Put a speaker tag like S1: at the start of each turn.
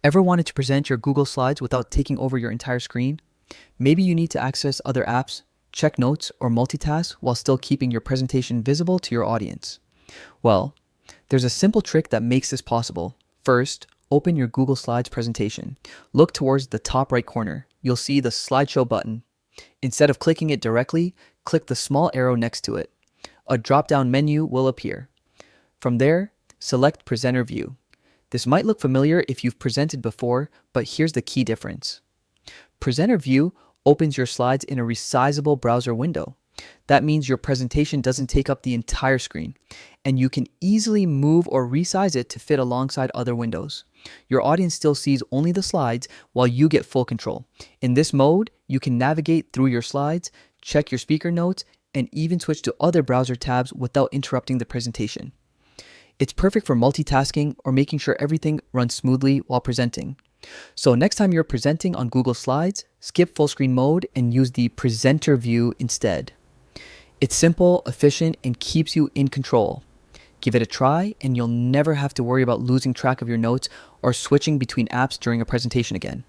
S1: Ever wanted to present your Google Slides without taking over your entire screen? Maybe you need to access other apps, check notes, or multitask while still keeping your presentation visible to your audience. Well, there's a simple trick that makes this possible. First, open your Google Slides presentation. Look towards the top right corner. You'll see the slideshow button. Instead of clicking it directly, click the small arrow next to it. A drop-down menu will appear. From there, select Presenter View. This might look familiar if you've presented before, but here's the key difference. Presenter View opens your slides in a resizable browser window. That means your presentation doesn't take up the entire screen, and you can easily move or resize it to fit alongside other windows. Your audience still sees only the slides while you get full control. In this mode, you can navigate through your slides, check your speaker notes, and even switch to other browser tabs without interrupting the presentation. It's perfect for multitasking or making sure everything runs smoothly while presenting. So next time you're presenting on Google Slides, skip full screen mode and use the presenter view instead. It's simple, efficient, and keeps you in control. Give it a try and you'll never have to worry about losing track of your notes or switching between apps during a presentation again.